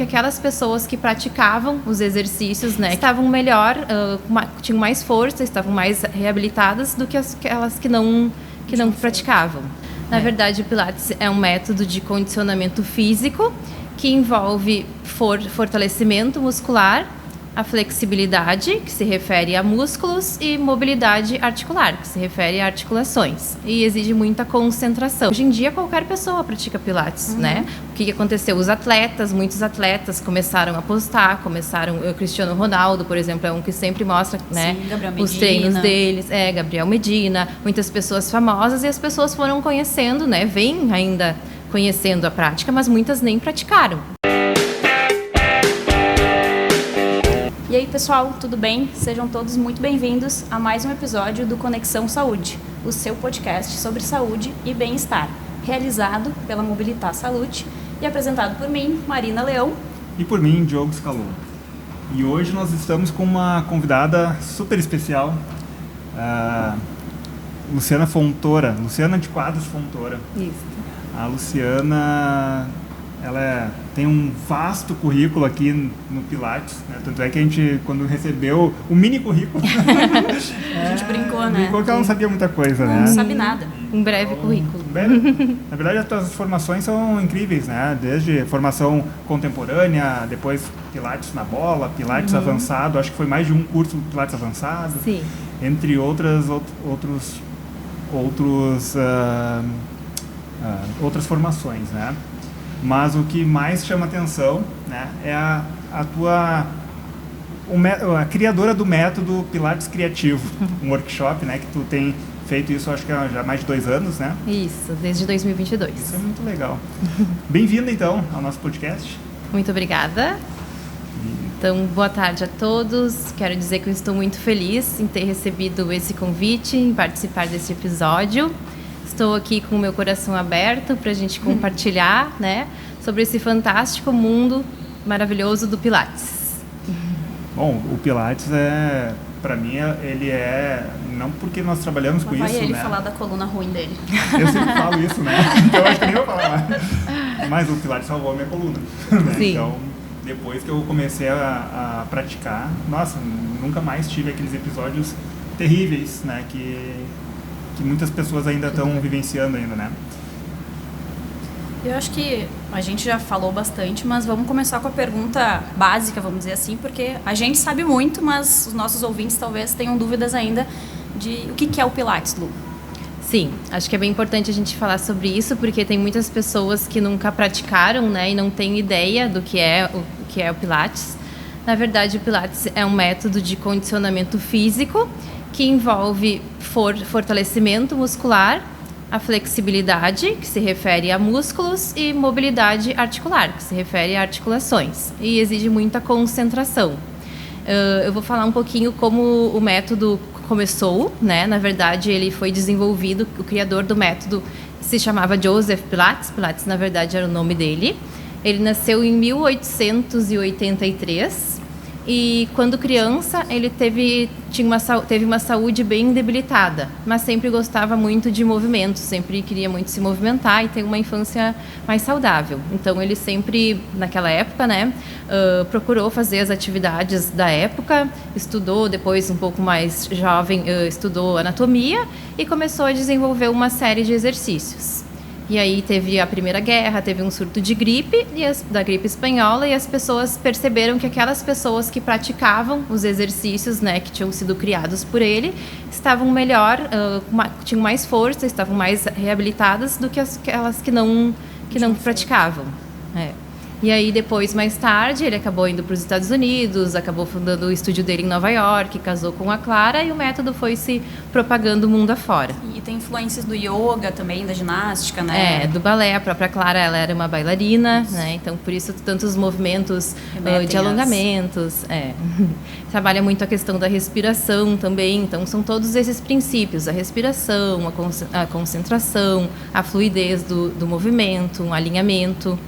Aquelas pessoas que praticavam os exercícios, né, estavam melhor, tinham mais força, estavam mais reabilitadas do que aquelas que não praticavam. Na verdade, o Pilates é um método de condicionamento físico que envolve fortalecimento muscular, a flexibilidade, que se refere a músculos, e mobilidade articular, que se refere a articulações. E exige muita concentração. Hoje em dia, qualquer pessoa pratica Pilates, né? O que aconteceu? Muitos atletas começaram a postar, o Cristiano Ronaldo, por exemplo, é um que sempre mostra, né, os treinos deles. Gabriel Medina, muitas pessoas famosas, e as pessoas foram conhecendo, né? Vêm ainda conhecendo a prática, mas muitas nem praticaram. E aí, pessoal, tudo bem? Sejam todos muito bem-vindos a mais um episódio do Conexão Saúde, o seu podcast sobre saúde e bem-estar, realizado pela Mobilitar Salute e apresentado por mim, Marina Leão. E por mim, Diogo Scalon. E hoje nós estamos com uma convidada super especial, Luciana Fontoura, Luciana de Quadros Fontoura. Isso. A Luciana, tem um vasto currículo aqui no Pilates, né? Tanto é que a gente, quando recebeu o mini currículo, a gente brincou, né? Brincou que ela não sabia muita coisa, né? Não sabe nada. Um breve currículo. Na verdade, as tuas formações são incríveis, né? Desde formação contemporânea, depois Pilates na bola, Pilates avançado, acho que foi mais de um curso de Pilates avançado. Sim. Entre outras formações, né? Mas o que mais chama atenção, né, é a criadora do método Pilates Criativo, um workshop, né, que tu tem feito isso, acho que há já mais de 2 anos, né? Isso, desde 2022. Isso é muito legal. Bem-vinda, então, ao nosso podcast. Muito obrigada. Então, boa tarde a todos. Quero dizer que eu estou muito feliz em ter recebido esse convite, em participar desse episódio. Estou aqui com o meu coração aberto para a gente compartilhar, né, sobre esse fantástico mundo maravilhoso do Pilates. Bom, o Pilates para mim, ele não porque nós trabalhamos com isso, né? Vai ele falar da coluna ruim dele. Eu sempre falo isso, né? Então acho que nem vou falar mais. Mas o Pilates salvou a minha coluna. Né? Sim. Então, depois que eu comecei a praticar, nossa, nunca mais tive aqueles episódios terríveis, né? Que muitas pessoas ainda estão vivenciando ainda, né? Eu acho que a gente já falou bastante, mas vamos começar com a pergunta básica, vamos dizer assim, porque a gente sabe muito, mas os nossos ouvintes talvez tenham dúvidas ainda de o que é o Pilates, Lu. Sim, acho que é bem importante a gente falar sobre isso, porque tem muitas pessoas que nunca praticaram, né, e não têm ideia do que é o Pilates. Na verdade, o Pilates é um método de condicionamento físico que envolve fortalecimento muscular, a flexibilidade, que se refere a músculos, e mobilidade articular, que se refere a articulações. E exige muita concentração. Eu vou falar um pouquinho como o método começou, né? Na verdade, ele foi desenvolvido, o criador do método se chamava Joseph Pilates. Pilates, na verdade, era o nome dele. Ele nasceu em 1883. E quando criança, ele teve uma saúde bem debilitada, mas sempre gostava muito de movimento, sempre queria muito se movimentar e ter uma infância mais saudável. Então, ele sempre, naquela época, né, procurou fazer as atividades da época, estudou, depois, um pouco mais jovem, estudou anatomia e começou a desenvolver uma série de exercícios. E aí teve a Primeira Guerra, teve um surto de gripe, da gripe espanhola, e as pessoas perceberam que aquelas pessoas que praticavam os exercícios, né, que tinham sido criados por ele, estavam melhor, tinham mais força, estavam mais reabilitadas do que aquelas que não praticavam. E aí, depois, mais tarde, ele acabou indo para os Estados Unidos, acabou fundando o estúdio dele em Nova York, casou com a Clara, e o método foi se propagando o mundo afora. E tem influências do yoga também, da ginástica, né? Do balé. A própria Clara, ela era uma bailarina, né? Então, por isso, tantos movimentos de alongamentos. Trabalha muito a questão da respiração também. Então, são todos esses princípios. A respiração, a concentração, a fluidez do movimento, um alinhamento.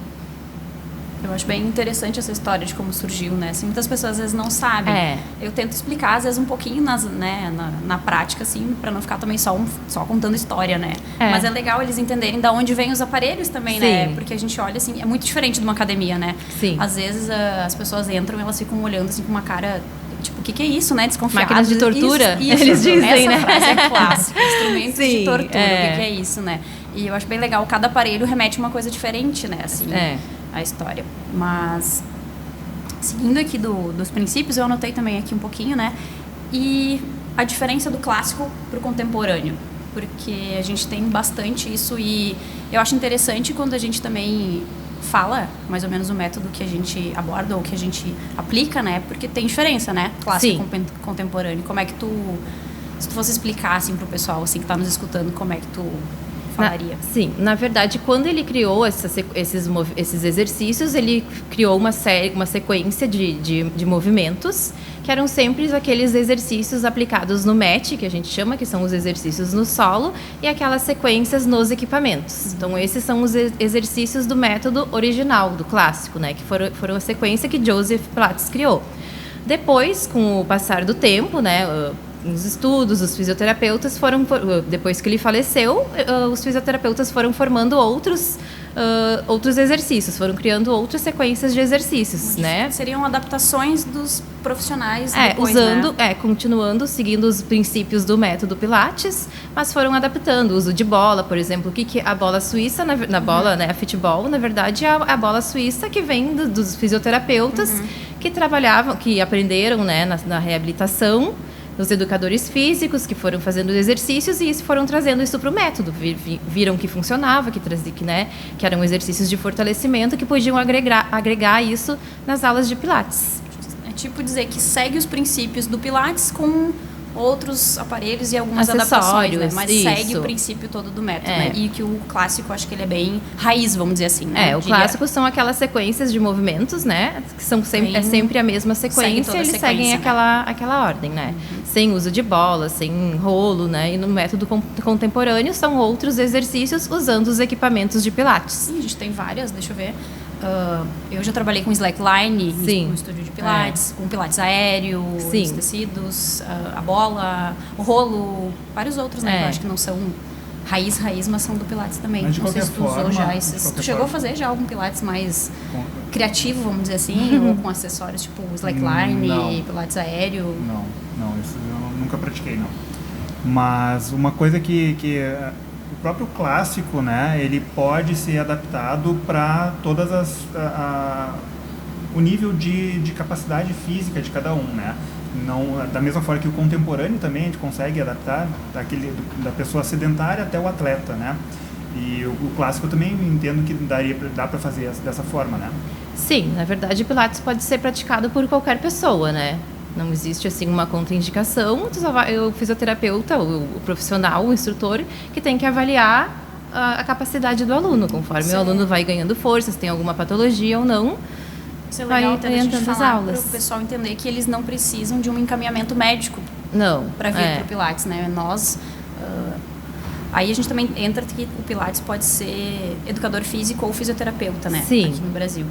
Eu acho bem interessante essa história de como surgiu, né? Assim, muitas pessoas às vezes não sabem. Eu tento explicar, às vezes, um pouquinho na prática, assim, para não ficar também só contando história, né? Mas é legal eles entenderem de onde vêm os aparelhos também, né? Porque a gente olha, assim, é muito diferente de uma academia, né? Sim. Às vezes as pessoas entram e elas ficam olhando, assim, com uma cara... Tipo, o que é isso, né? Desconfiado. Máquinas de tortura, isso. Eles dizem, Essa frase é clássica. Instrumentos de tortura, é. o que é isso, né? E eu acho bem legal, cada aparelho remete a uma coisa diferente, né? Assim, a história. Mas, seguindo aqui dos princípios, eu anotei também aqui um pouquinho, né? E a diferença do clássico pro contemporâneo. Porque a gente tem bastante isso e eu acho interessante quando a gente também... fala mais ou menos o método que a gente aborda ou que a gente aplica, né? Porque tem diferença, né? Clássico e contemporâneo. Como é que se tu fosse explicar, assim, pro pessoal, assim, que tá nos escutando, como é que tu falaria? Na verdade, quando ele criou esses exercícios, ele criou uma sequência de movimentos que eram sempre aqueles exercícios aplicados no mat, que a gente chama, que são os exercícios no solo, e aquelas sequências nos equipamentos. Então, esses são os exercícios do método original, do clássico, né? Que foram a sequência que Joseph Pilates criou. Depois, com o passar do tempo, né? Nos estudos, os fisioterapeutas depois que ele faleceu, os fisioterapeutas foram formando outros exercícios, foram criando outras sequências de exercícios, né? Seriam adaptações dos profissionais depois, continuando, seguindo os princípios do método Pilates, mas foram adaptando o uso de bola, por exemplo, que a bola suíça, na bola, né, a futebol, na verdade, é a bola suíça que vem dos fisioterapeutas que trabalhavam, que aprenderam, né, na reabilitação, os educadores físicos que foram fazendo exercícios e foram trazendo isso para o método. Viram que funcionava, que eram exercícios de fortalecimento que podiam agregar isso nas aulas de Pilates. É tipo dizer que segue os princípios do Pilates com outros aparelhos e algumas adaptações, né? Mas segue o princípio todo do método, né? E que o clássico, acho que ele é bem raiz, vamos dizer assim, né? O clássico são aquelas sequências de movimentos, né? Que são sempre a mesma sequência, eles seguem aquela ordem, né? Sem uso de bola, sem rolo, né? E no método contemporâneo são outros exercícios usando os equipamentos de Pilates. Sim, a gente tem várias, deixa eu ver. Eu já trabalhei com slackline, no estúdio de Pilates, com Pilates aéreo, os tecidos, a bola, o rolo, vários outros, né? Que eu acho que não são raiz, mas são do Pilates também. Mas de qualquer forma, tu chegou a fazer já algum Pilates mais criativo, vamos dizer assim, ou com acessórios tipo slackline, Pilates aéreo? Não, isso eu nunca pratiquei, não. Mas uma coisa que o próprio clássico, né, ele pode ser adaptado para todas o nível de capacidade física de cada um, né? Não, da mesma forma que o contemporâneo também a gente consegue adaptar da pessoa sedentária até o atleta, né? E o clássico eu também entendo que dá para fazer dessa forma, né? Sim, na verdade o Pilates pode ser praticado por qualquer pessoa, né? Não existe, assim, uma contraindicação. O fisioterapeuta, o profissional, o instrutor, que tem que avaliar a capacidade do aluno, conforme o aluno vai ganhando força, se tem alguma patologia ou não. Isso é legal até a gente falar para o pessoal entender que eles não precisam de um encaminhamento médico para vir para o Pilates, né? Aí a gente também entra que o Pilates pode ser educador físico ou fisioterapeuta, né? Sim. Aqui no Brasil.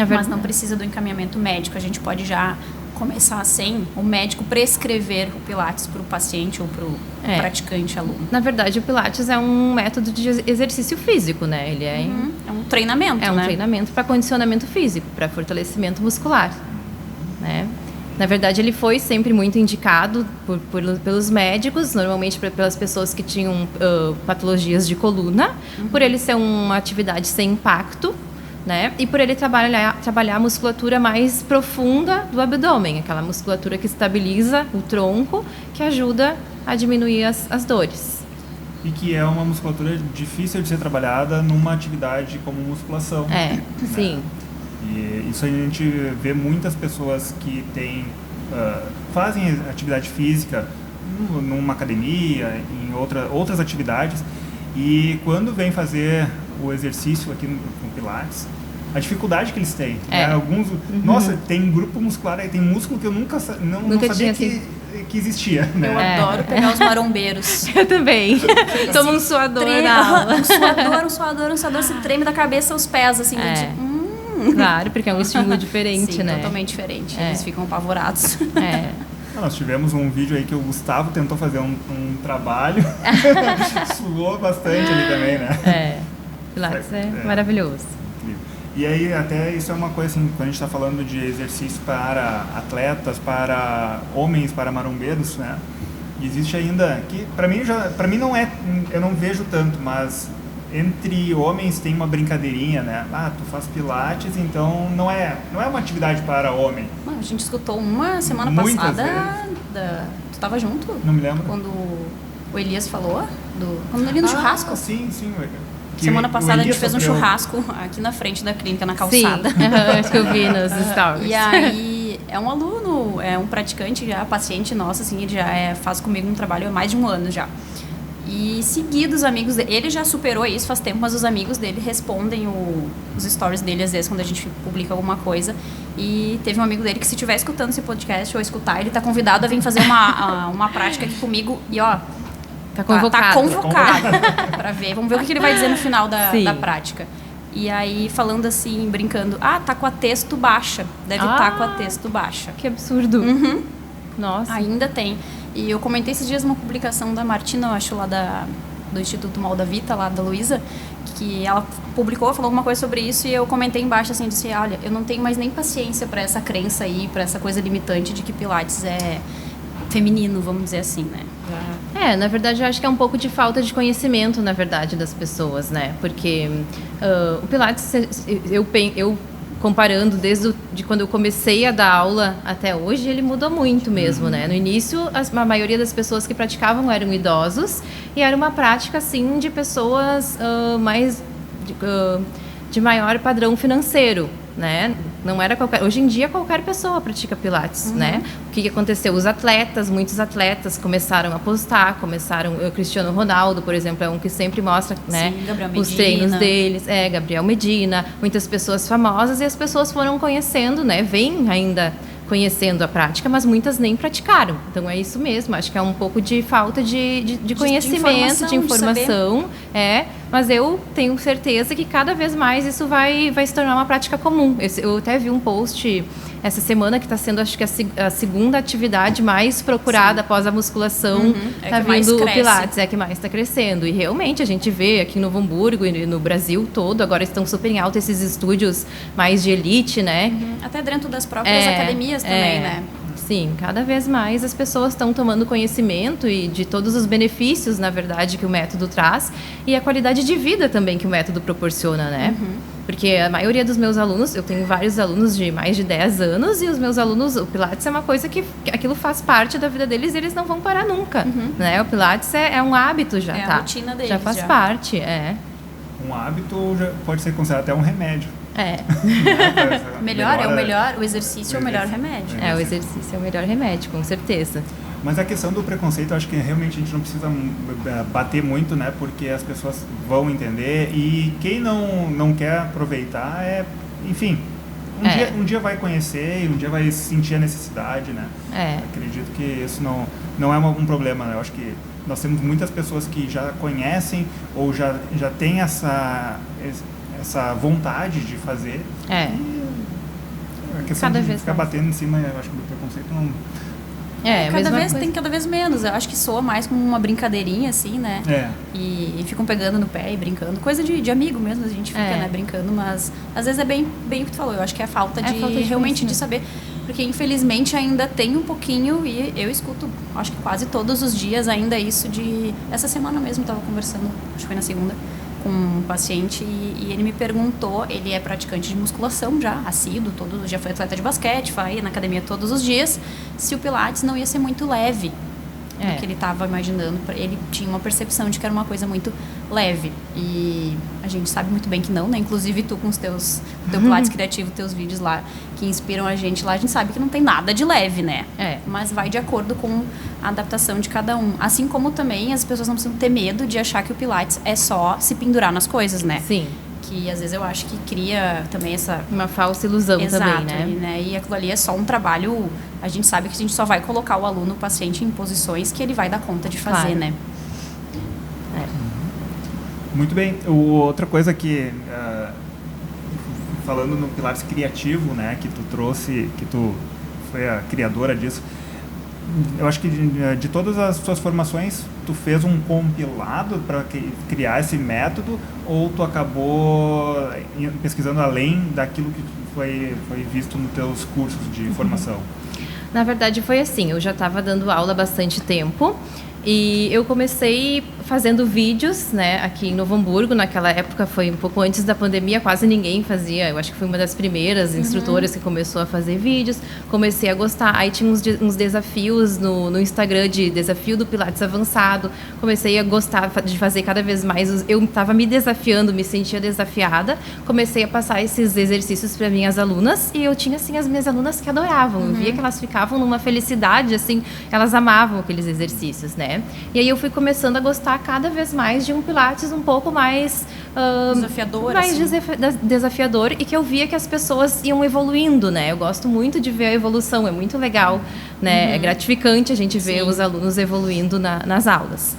Mas não precisa do encaminhamento médico. A gente pode já começar sem o médico prescrever o Pilates para o paciente ou para o praticante aluno. Na verdade, o Pilates é um método de exercício físico, né? Ele é um treinamento, né? É um treinamento para condicionamento físico, para fortalecimento muscular, né? Na verdade, ele foi sempre muito indicado pelos médicos, normalmente pelas pessoas que tinham patologias de coluna, por ele ser uma atividade sem impacto, né? E por ele trabalhar a musculatura mais profunda do abdômen, aquela musculatura que estabiliza o tronco, que ajuda a diminuir as dores. E que é uma musculatura difícil de ser trabalhada numa atividade como musculação. Sim. E isso a gente vê muitas pessoas que fazem atividade física numa academia, em outras atividades, e quando vem fazer o exercício aqui no Pilates, a dificuldade que eles têm. Né? Alguns, nossa, tem grupo muscular aí, tem músculo que eu nunca sabia que existia. Né? Eu adoro pegar os marombeiros. Eu também. Toma um suador na aula. Um suador, se treme da cabeça aos pés, assim. Claro, porque é um estímulo diferente, Sim, né? totalmente diferente. Eles ficam apavorados. É. Nós tivemos um vídeo aí que o Gustavo tentou fazer um trabalho, suou bastante ali também, né? Pilates é maravilhoso. Incrível. E aí, até isso é uma coisa assim, quando a gente está falando de exercício para atletas, para homens, para marombeiros, né? Existe ainda, que para mim não é, eu não vejo tanto, mas entre homens tem uma brincadeirinha, né? Ah, tu faz pilates, então não é uma atividade para homem. A gente escutou uma semana Muitas passada, tu estava junto? Não me lembro. Quando o Elias falou, quando ele no churrasco. Sim. Semana passada a gente fez um churrasco aqui na frente da clínica, na calçada. Sim, acho que eu vi nos stories. E aí, é um aluno, é um praticante já, paciente nosso, assim, ele já faz comigo um trabalho há mais de um ano já. E seguidos, os amigos dele, ele já superou isso faz tempo, mas os amigos dele respondem os stories dele, às vezes, quando a gente publica alguma coisa. E teve um amigo dele que, se estiver escutando esse podcast ou escutar, ele tá convidado a vir fazer uma prática aqui comigo. E, ó, tá convocado. Tá convocado pra ver. Vamos ver o que ele vai dizer no final da prática. E aí, falando assim, brincando, tá com a texto baixa. Deve estar com a texto baixa. Que absurdo. Uhum. Nossa. Ainda tem. E eu comentei esses dias uma publicação da Martina, eu acho, lá do Instituto Mal da Vita, lá da Luísa, que ela publicou, falou alguma coisa sobre isso, e eu comentei embaixo, assim, disse, olha, eu não tenho mais nem paciência pra essa crença aí, pra essa coisa limitante de que Pilates é feminino, vamos dizer assim, né? Na verdade, eu acho que é um pouco de falta de conhecimento, na verdade, das pessoas, né? Porque o Pilates, eu comparando desde de quando eu comecei a dar aula até hoje, ele mudou muito mesmo, né? No início, a maioria das pessoas que praticavam eram idosos e era uma prática, assim, de pessoas mais de maior padrão financeiro, né? Não era hoje em dia qualquer pessoa pratica Pilates, né? O que aconteceu? Muitos atletas começaram a postar, o Cristiano Ronaldo, por exemplo, é um que sempre mostra, né? Sim, os treinos deles, Gabriel Medina, muitas pessoas famosas, e as pessoas foram conhecendo, né? Vêm ainda conhecendo a prática, mas muitas nem praticaram. Então é isso mesmo, acho que é um pouco de falta de conhecimento, de informação, mas eu tenho certeza que cada vez mais isso vai se tornar uma prática comum. Eu até vi um post essa semana que está sendo, acho que a segunda atividade mais procurada após a musculação, tá vindo o Pilates, que mais está crescendo. E realmente a gente vê aqui em Novo Hamburgo e no Brasil todo, agora estão super em alta esses estúdios mais de elite, né? Até dentro das próprias academias também, né? Sim, cada vez mais as pessoas estão tomando conhecimento e de todos os benefícios, na verdade, que o método traz e a qualidade de vida também que o método proporciona, né? Porque a maioria dos meus alunos, eu tenho vários alunos de mais de 10 anos e os meus alunos, o Pilates é uma coisa que aquilo faz parte da vida deles e eles não vão parar nunca, né? O Pilates é um hábito já, a rotina deles. Já faz parte, Um hábito pode ser considerado até um remédio. O exercício é o melhor remédio. O exercício é o melhor remédio, com certeza. Mas a questão do preconceito, eu acho que realmente a gente não precisa bater muito, né? Porque as pessoas vão entender e quem não quer aproveitar enfim, um dia vai conhecer e um dia vai sentir a necessidade, né? Acredito que isso não é um problema, né? Eu acho que nós temos muitas pessoas que já conhecem ou já têm essa vontade de fazer. E a questão de ficar batendo em cima, eu acho que do preconceito não... Tem cada vez menos. Eu acho que soa mais como uma brincadeirinha, assim, né? E ficam pegando no pé e brincando. Coisa de amigo mesmo, a gente fica, né, brincando. Mas às vezes é bem o que tu falou. Eu acho que é falta de realmente de saber. Porque infelizmente ainda tem um pouquinho, e eu escuto, acho que quase todos os dias ainda isso de... Essa semana mesmo eu estava conversando, acho que foi na segunda, com um paciente e ele me perguntou, ele é praticante de musculação já, assíduo, já foi atleta de basquete, vai na academia todos os dias, se o Pilates não ia ser muito leve do que ele estava imaginando. Ele tinha uma percepção de que era uma coisa muito leve e a gente sabe muito bem que não, né? Inclusive tu com o teu Pilates criativo, teus vídeos lá que inspiram a gente lá, a gente sabe que não tem nada de leve, né? Mas vai de acordo com a adaptação de cada um. Assim como também as pessoas não precisam ter medo de achar que o Pilates é só se pendurar nas coisas, né? Sim. Que às vezes eu acho que cria também uma falsa ilusão. Exato, também, né? E aquilo ali é só um trabalho, a gente sabe que a gente só vai colocar o aluno, o paciente em posições que ele vai dar conta de fazer, né? Muito bem. Outra coisa que falando no Pilates criativo, né, que tu trouxe, que tu foi a criadora disso, eu acho que de todas as suas formações, tu fez um compilado para criar esse método, ou tu acabou pesquisando além daquilo que foi visto nos teus cursos de formação? Na verdade foi assim, eu já estava dando aula há bastante tempo e eu comecei fazendo vídeos, né, aqui em Novo Hamburgo. Naquela época foi um pouco antes da pandemia, quase ninguém fazia. Eu acho que fui uma das primeiras instrutoras que começou a fazer vídeos. Comecei a gostar. Aí tinha uns desafios no Instagram de desafio do Pilates avançado. Comecei a gostar de fazer cada vez mais. Eu estava me desafiando, me sentia desafiada. Comecei a passar esses exercícios para minhas alunas e eu tinha assim as minhas alunas que adoravam. Eu via que elas ficavam numa felicidade, assim, elas amavam aqueles exercícios, né? E aí eu fui começando a gostar cada vez mais de um Pilates um pouco mais desafiador, mais assim. desafiador, e que eu via que as pessoas iam evoluindo, né? Eu gosto muito de ver a evolução, é muito legal, né? É gratificante a gente ver os alunos evoluindo nas aulas.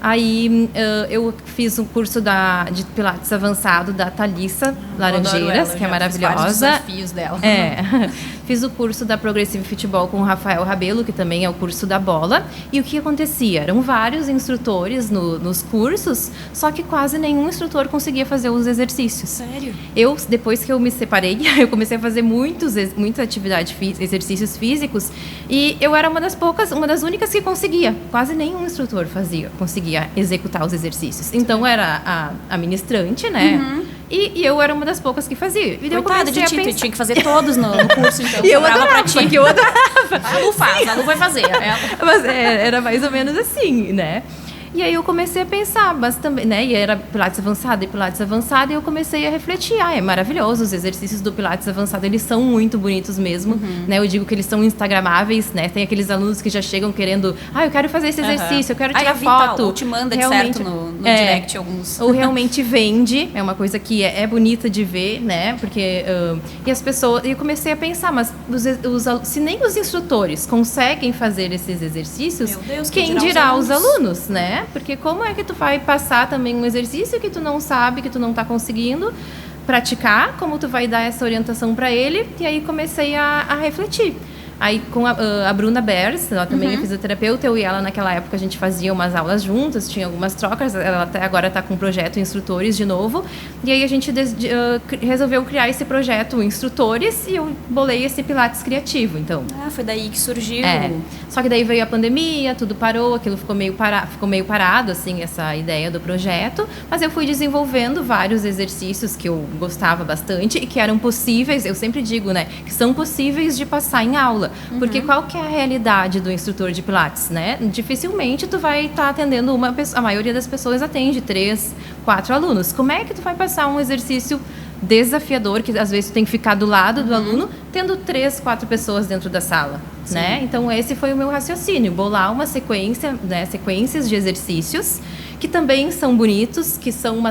Aí eu fiz um curso de Pilates avançado da Thalissa Laranjeiras, que é maravilhosa. Os desafios dela. Fiz o curso da Progressive Futebol com o Rafael Rabelo, que também é o curso da bola. E o que acontecia? Eram vários instrutores nos cursos, só que quase nenhum instrutor conseguia fazer os exercícios. Sério? Depois que eu me separei, eu comecei a fazer muitas atividades, exercícios físicos, e eu era uma das únicas que conseguia. Quase nenhum instrutor conseguia executar os exercícios. Então era a ministrante, né? E eu era uma das poucas que fazia. E eu Coitada de ti, tu tinha que fazer todos no curso, então. E eu adorava, porque eu adorava. A Lu faz, a Lu vai fazer. Mas era mais ou menos assim, né? E aí eu comecei a pensar, mas também, né? E era Pilates avançado, e eu comecei a refletir. É maravilhoso, os exercícios do Pilates avançado, eles são muito bonitos mesmo, né? Eu digo que eles são instagramáveis, né? Tem aqueles alunos que já chegam querendo, eu quero fazer esse exercício, eu quero tirar foto. Ou te manda de certo no direct alguns. Ou realmente vende, é uma coisa que é bonita de ver, né? Porque, e as pessoas, e eu comecei a pensar, mas se nem os instrutores conseguem fazer esses exercícios, meu Deus, quem dirá os alunos, né? Porque como é que tu vai passar também um exercício que tu não sabe, que tu não está conseguindo praticar, como tu vai dar essa orientação para ele? E aí comecei a refletir. Aí com a Bruna Bers, ela também é fisioterapeuta, eu e ela naquela época a gente fazia umas aulas juntas, tinha algumas trocas, ela até agora está com um projeto Instrutores de novo, e aí a gente resolveu criar esse projeto Instrutores e eu bolei esse Pilates criativo, então. Foi daí que surgiu. Só que daí veio a pandemia, tudo parou, aquilo ficou meio parado, assim, essa ideia do projeto, mas eu fui desenvolvendo vários exercícios que eu gostava bastante e que eram possíveis, eu sempre digo, né, que são possíveis de passar em aula. Porque qual que é a realidade do instrutor de Pilates, né? Dificilmente tu vai estar atendendo uma pessoa, a maioria das pessoas atende 3, 4 alunos. Como é que tu vai passar um exercício desafiador, que às vezes tu tem que ficar do lado do aluno, tendo 3, 4 pessoas dentro da sala, né? Então esse foi o meu raciocínio, bolar uma sequência, né, sequências de exercícios que também são bonitos, que são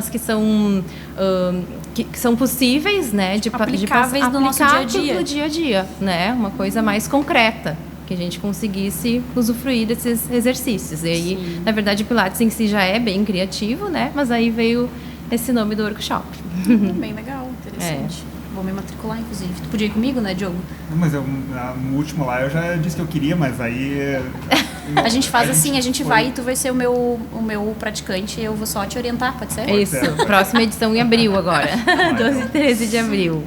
possíveis, né, de aplicáveis no nosso dia a dia, né? Uma coisa mais concreta, que a gente conseguisse usufruir desses exercícios. E aí, na verdade, o Pilates em si já é bem criativo, né? Mas aí veio esse nome do workshop. Bem legal, interessante. Vou me matricular, inclusive. Tu podia ir comigo, né, Diogo? Mas no último lá eu já disse que eu queria, mas aí... A gente faz assim, a gente vai e tu vai ser o meu praticante e eu vou só te orientar, pode ser? Isso, próxima edição em abril agora, 12 e 13 de abril.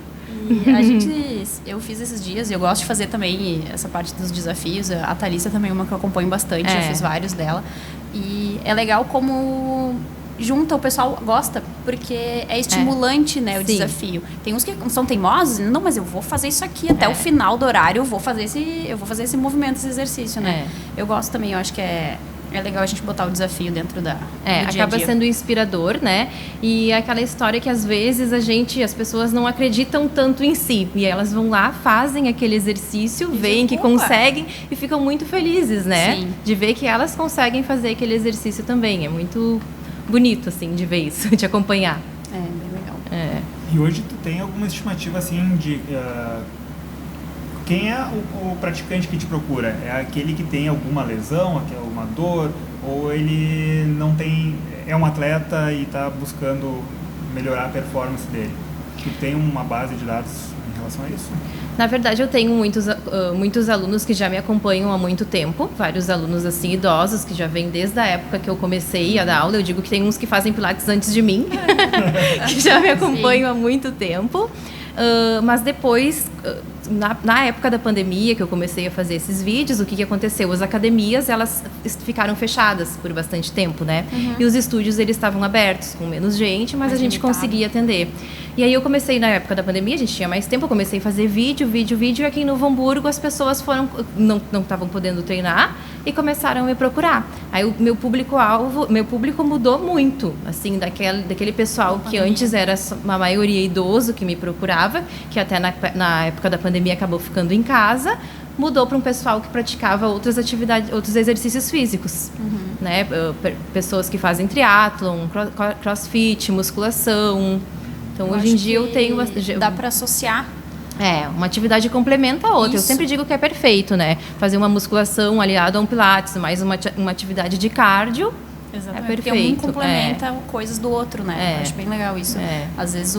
E eu fiz esses dias e eu gosto de fazer também essa parte dos desafios. A Thalissa também é uma que eu acompanho bastante, já fiz vários dela. E é legal como junta, o pessoal gosta, porque é estimulante, né, o desafio. Tem uns que são teimosos, não, mas eu vou fazer isso aqui até o final do horário, eu vou fazer esse movimento, esse exercício, né? Eu gosto também, eu acho que é legal a gente botar o desafio dentro do dia a dia. Acaba sendo inspirador, né? E é aquela história que às vezes as pessoas não acreditam tanto em si. E elas vão lá, fazem aquele exercício, veem que conseguem e ficam muito felizes, né? Sim. De ver que elas conseguem fazer aquele exercício também. É muito bonito, assim, de ver isso, de acompanhar. Bem legal. E hoje tu tem alguma estimativa, assim, de... quem é o praticante que te procura? É aquele que tem alguma lesão, alguma dor? Ou ele não tem... É um atleta e está buscando melhorar a performance dele? Tu tem uma base de dados em relação a isso? Na verdade, eu tenho muitos alunos que já me acompanham há muito tempo, vários alunos assim idosos que já vêm desde a época que eu comecei a dar aula. Eu digo que tem uns que fazem pilates antes de mim, que já me acompanham há muito tempo. Mas depois, na época da pandemia que eu comecei a fazer esses vídeos, o que aconteceu? As academias, elas ficaram fechadas por bastante tempo, né? E os estúdios, eles estavam abertos, com menos gente, mas a gente conseguia atender. E aí eu comecei, na época da pandemia, a gente tinha mais tempo, eu comecei a fazer vídeo, e aqui em Novo Hamburgo as pessoas não estavam podendo treinar e começaram a me procurar. Aí o meu público mudou muito, assim, daquele pessoal que antes era uma maioria idoso que me procurava, que até na época da pandemia acabou ficando em casa, mudou para um pessoal que praticava outras atividades, outros exercícios físicos, né? Pessoas que fazem triatlon, crossfit, musculação. Então, hoje em dia eu tenho... Dá para associar. Uma atividade complementa a outra. Isso. Eu sempre digo que é perfeito, né? Fazer uma musculação aliada a um pilates, mais uma atividade de cardio. Exatamente. É perfeito. Porque um complementa coisas do outro, né? Eu acho bem legal isso. Às vezes,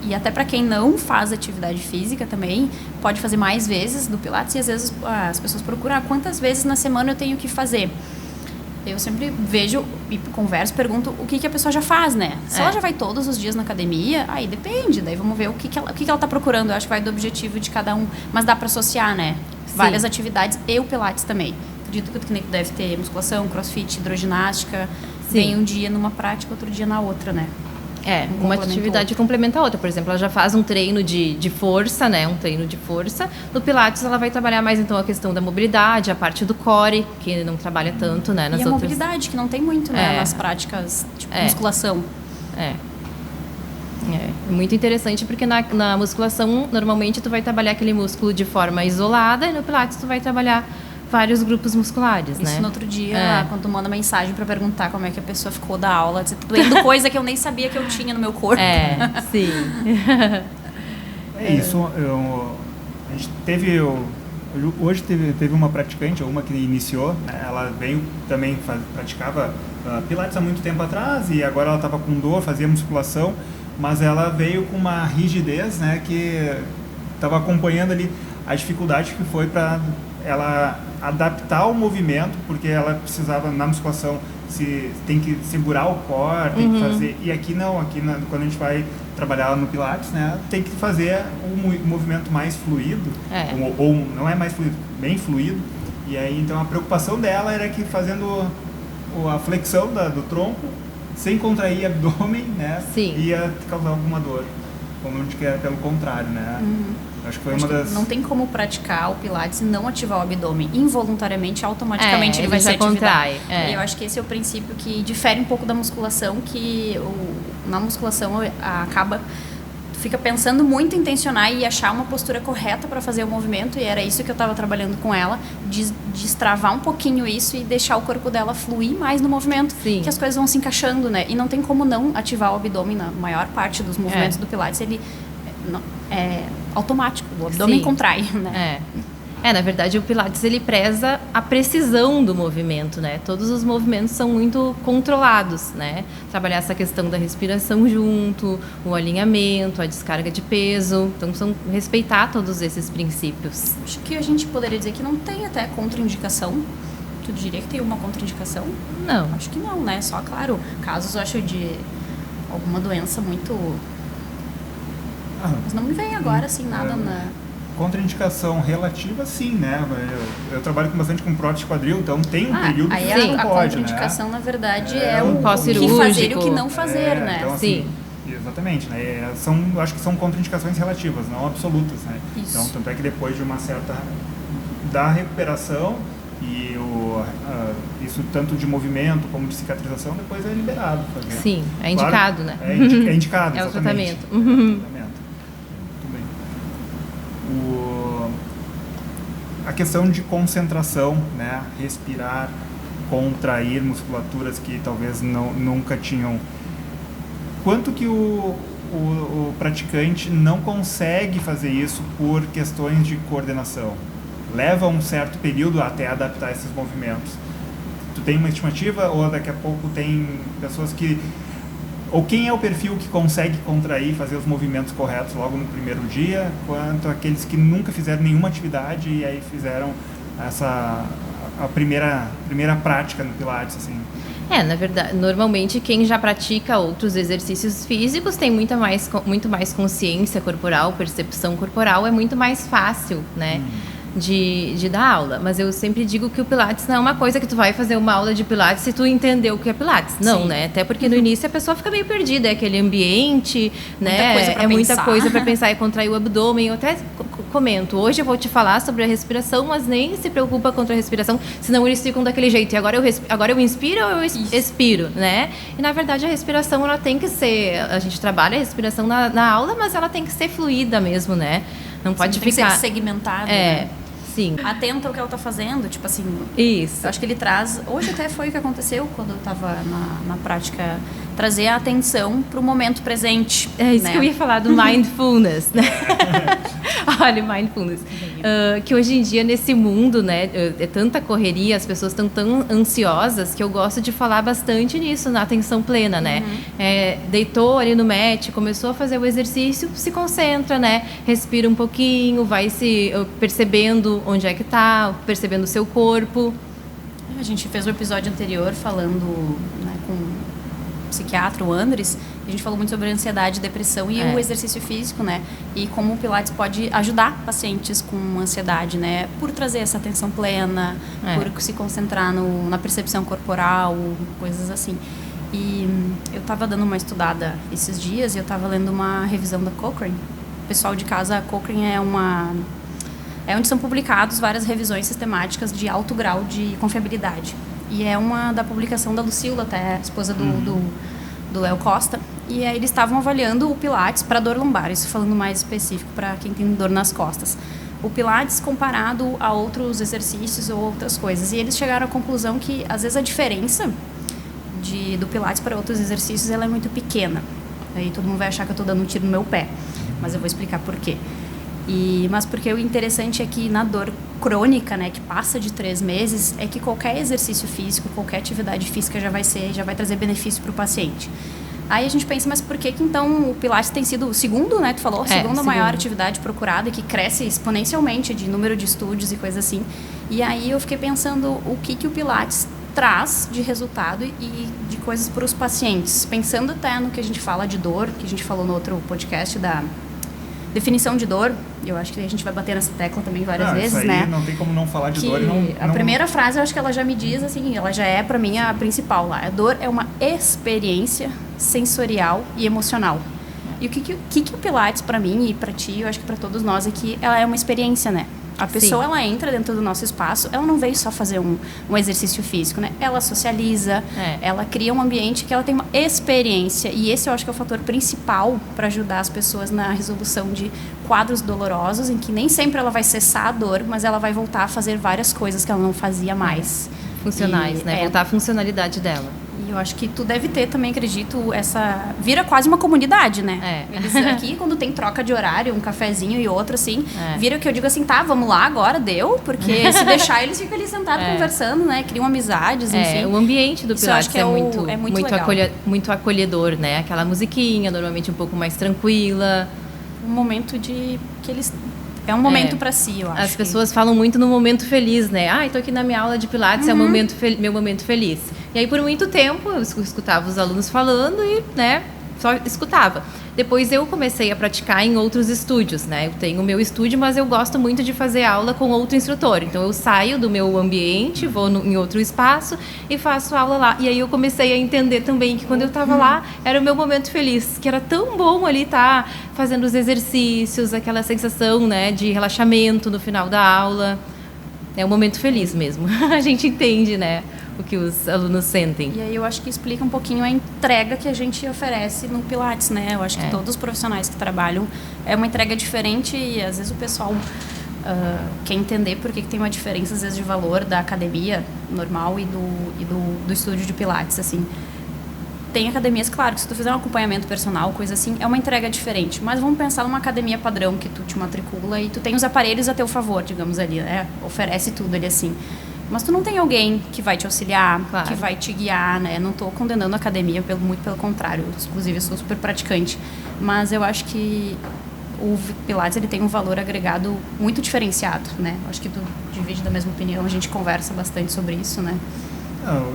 e até para quem não faz atividade física também, pode fazer mais vezes do pilates. E às vezes as pessoas procuram quantas vezes na semana eu tenho que fazer. Eu sempre vejo e converso, pergunto o que a pessoa já faz, né? Se ela já vai todos os dias na academia, aí depende. Daí vamos ver o que ela tá procurando. Eu acho que vai do objetivo de cada um. Mas dá para associar, né? Sim. Várias atividades e o pilates também. Acredito que deve ter musculação, crossfit, hidroginástica. Vem um dia numa prática, outro dia na outra, né? Uma atividade complementa a outra. Por exemplo, ela já faz um treino de força, né? Um treino de força. No Pilates, ela vai trabalhar mais, então, a questão da mobilidade, a parte do core, que não trabalha tanto, né? Nas outras... mobilidade, que não tem muito, né? Nas práticas, tipo, musculação. É muito interessante, porque na musculação, normalmente, tu vai trabalhar aquele músculo de forma isolada, e no Pilates, tu vai trabalhar vários grupos musculares, né? Isso no outro dia, quando tu manda mensagem pra perguntar como é que a pessoa ficou da aula, doendo coisa que eu nem sabia que eu tinha no meu corpo. Sim. Isso, a gente teve... Hoje teve uma praticante, uma que iniciou, né? Ela veio também, praticava pilates há muito tempo atrás e agora ela estava com dor, fazia musculação, mas ela veio com uma rigidez, né? Que estava acompanhando ali a dificuldade que foi para ela adaptar o movimento, porque ela precisava, na musculação, tem que segurar o core, tem que fazer... E aqui não, quando a gente vai trabalhar no Pilates, né, tem que fazer um movimento mais fluido, ou não é mais fluido, bem fluido. E aí, então, a preocupação dela era que fazendo a flexão do tronco, sem contrair abdômen, né, ia causar alguma dor. Como que é pelo contrário, né? Acho que foi uma das... Não tem como praticar o Pilates e não ativar o abdômen. Involuntariamente, automaticamente ele vai ser ativado. Eu acho que esse é o princípio que difere um pouco da musculação, que na musculação fica pensando muito em tensionar e achar uma postura correta para fazer o movimento, e era isso que eu estava trabalhando com ela, destravar um pouquinho isso e deixar o corpo dela fluir mais no movimento, que as coisas vão se encaixando, né? E não tem como não ativar o abdômen. Na maior parte dos movimentos do Pilates, ele é automático, o abdômen contrai, né? Na verdade, o Pilates, ele preza a precisão do movimento, né? Todos os movimentos são muito controlados, né? Trabalhar essa questão da respiração junto, o alinhamento, a descarga de peso. Então, respeitar todos esses princípios. Acho que a gente poderia dizer que não tem até contraindicação. Tu diria que tem uma contraindicação? Não. Acho que não, né? Só, claro, casos, eu acho, de alguma doença muito... Mas não me vem agora, assim, nada na... Contraindicação relativa, sim, né? Eu trabalho bastante com prótese de quadril, então tem um período que não pode, a contraindicação, né? Na verdade, é o que fazer e o que não fazer, né? Então, assim, exatamente, né? Acho que são contraindicações relativas, não absolutas, né? Isso. Então, tanto é que depois de uma certa... da recuperação e isso tanto de movimento como de cicatrização, depois é liberado fazer. Sim, é indicado, claro, né? É indicado, é o tratamento. A questão de concentração, né? Respirar, contrair musculaturas que talvez nunca tinham. Quanto que o praticante não consegue fazer isso por questões de coordenação? Leva um certo período até adaptar esses movimentos. Tu tem uma estimativa ou daqui a pouco tem pessoas que ou quem é o perfil que consegue contrair, fazer os movimentos corretos logo no primeiro dia, quanto aqueles que nunca fizeram nenhuma atividade e aí fizeram a primeira prática no Pilates, assim. Na verdade, normalmente quem já pratica outros exercícios físicos tem muito mais consciência corporal, percepção corporal, é muito mais fácil, né? De dar aula, mas eu sempre digo que o Pilates não é uma coisa que tu vai fazer uma aula de Pilates se tu entendeu o que é Pilates, não, né? Até porque no início a pessoa fica meio perdida, é aquele ambiente, né? Muita coisa para pensar e contrair o abdômen. Eu até comento, hoje eu vou te falar sobre a respiração, mas nem se preocupa contra a respiração, senão eles ficam daquele jeito. E agora eu inspiro ou eu expiro, né? E na verdade a respiração ela tem que ser, a gente trabalha a respiração na aula, mas ela tem que ser fluida mesmo, né? Não pode tem ficar que ser segmentada. Né? Sim. Atenta ao que ela tá fazendo, tipo assim. Isso. Eu acho que ele traz. Hoje até foi o que aconteceu quando eu tava na prática, trazer a atenção pro momento presente. É isso, né? Que eu ia falar do mindfulness, né? Olha, mindfulness. Que hoje em dia, nesse mundo, né, é tanta correria, as pessoas estão tão ansiosas que eu gosto de falar bastante nisso, na atenção plena, né? Deitou ali no mat, começou a fazer o exercício, se concentra, né? Respira um pouquinho, vai se percebendo onde é que tá, percebendo o seu corpo. A gente fez um episódio anterior falando, né, com o psiquiatra, o Andres, a gente falou muito sobre ansiedade, depressão e o exercício físico, né? E como o Pilates pode ajudar pacientes com ansiedade, né? Por trazer essa atenção plena, por se concentrar na percepção corporal, coisas assim. E eu estava dando uma estudada esses dias e eu estava lendo uma revisão da Cochrane. O pessoal de casa, a Cochrane é onde são publicados várias revisões sistemáticas de alto grau de confiabilidade. E é uma da publicação da Lucila, até esposa do Léo Costa. E aí eles estavam avaliando o Pilates para dor lombar, isso falando mais específico para quem tem dor nas costas. O Pilates comparado a outros exercícios ou outras coisas. E eles chegaram à conclusão que, às vezes, a diferença do Pilates para outros exercícios ela é muito pequena. Aí todo mundo vai achar que eu estou dando um tiro no meu pé, mas eu vou explicar por quê. Mas porque o interessante é que na dor crônica, né, que passa de 3 meses, é que qualquer exercício físico, qualquer atividade física já vai trazer benefício para o paciente. Aí a gente pensa, mas por que então o Pilates tem sido o segundo, né, tu falou, segunda maior atividade procurada e que cresce exponencialmente de número de estúdios e coisas assim. E aí eu fiquei pensando o que o Pilates traz de resultado e de coisas para os pacientes. Pensando até no que a gente fala de dor, que a gente falou no outro podcast da definição de dor, eu acho que a gente vai bater nessa tecla também várias vezes, isso aí, né? Não tem como não falar de dor. A primeira frase, eu acho que ela já me diz, assim, ela já é, pra mim, a principal lá. A dor é uma experiência sensorial e emocional. E o que o Pilates, pra mim e pra ti, eu acho que pra todos nós aqui, ela é uma experiência, né? A pessoa, ela entra dentro do nosso espaço, ela não veio só fazer um exercício físico, né? Ela socializa, ela cria um ambiente que ela tem uma experiência. E esse eu acho que é o fator principal para ajudar as pessoas na resolução de quadros dolorosos, em que nem sempre ela vai cessar a dor, mas ela vai voltar a fazer várias coisas que ela não fazia mais. Funcionais, né? Voltar à funcionalidade dela. E eu acho que tu deve ter também, acredito, vira quase uma comunidade, né? Eles aqui, quando tem troca de horário, um cafezinho e outro, assim, vira que eu digo assim, tá, vamos lá agora, deu? Porque se deixar, eles ficam ali sentados conversando, né? Criam amizades, enfim. O ambiente do Pilates é muito acolhedor, né? Aquela musiquinha, normalmente um pouco mais tranquila. Um momento que eles... É um momento para si, eu acho. As pessoas falam muito no momento feliz, né? Tô aqui na minha aula de Pilates, é o meu momento feliz. E aí, por muito tempo, eu escutava os alunos falando e, né, só escutava. Depois eu comecei a praticar em outros estúdios, né? Eu tenho o meu estúdio, mas eu gosto muito de fazer aula com outro instrutor. Então, eu saio do meu ambiente, vou em outro espaço e faço aula lá. E aí, eu comecei a entender também que quando eu estava lá, era o meu momento feliz. Que era tão bom ali estar fazendo os exercícios, aquela sensação, né, de relaxamento no final da aula. É um momento feliz mesmo. A gente entende, né, o que os alunos sentem. E aí eu acho que explica um pouquinho a entrega que a gente oferece no Pilates, né? Eu acho que todos os profissionais que trabalham é uma entrega diferente e às vezes o pessoal quer entender por que tem uma diferença, às vezes, de valor da academia normal e do estúdio de Pilates, assim. Tem academias, claro, que se tu fizer um acompanhamento personal, coisa assim, é uma entrega diferente. Mas vamos pensar numa academia padrão que tu te matricula e tu tem os aparelhos a teu favor, digamos ali, né? Oferece tudo ali assim. mas tu não tem alguém que vai te auxiliar, Claro. que vai te guiar, né? Não estou condenando a academia, muito pelo contrário. Inclusive, eu sou super praticante. Mas eu acho que o Pilates ele tem um valor agregado muito diferenciado, né? Acho que tu divide da mesma opinião, a gente conversa bastante sobre isso, né? Não,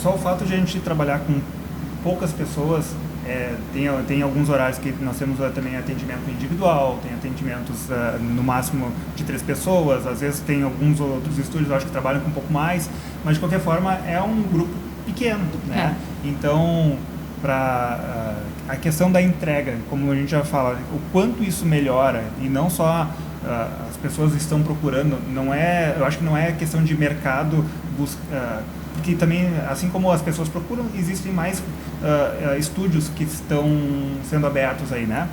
só o fato de a gente trabalhar com poucas pessoas, tem alguns horários que nós temos também atendimento individual, tem atendimentos no máximo de 3 pessoas, às vezes tem alguns outros estúdios, eu acho que trabalham com um pouco mais, mas de qualquer forma é um grupo pequeno, né? Então, a questão da entrega, como a gente já fala, o quanto isso melhora, e não só as pessoas estão procurando, eu acho que não é questão de mercado porque também, assim como as pessoas procuram, existem mais estúdios que estão sendo abertos aí, né?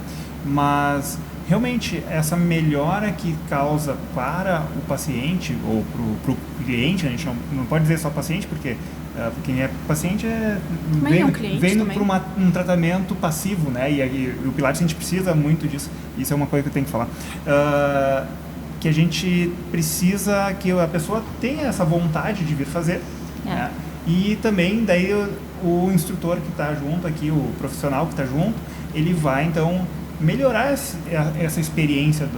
Mas realmente essa melhora que causa para o paciente ou para o cliente, a gente não pode dizer só paciente, porque quem é paciente vem para um tratamento passivo, né? E o Pilates a gente precisa muito disso. Isso é uma coisa que eu tenho que falar. Que a gente precisa que a pessoa tenha essa vontade de vir fazer. Né? E também daí o instrutor que está junto aqui, o profissional que está junto, ele vai então melhorar essa experiência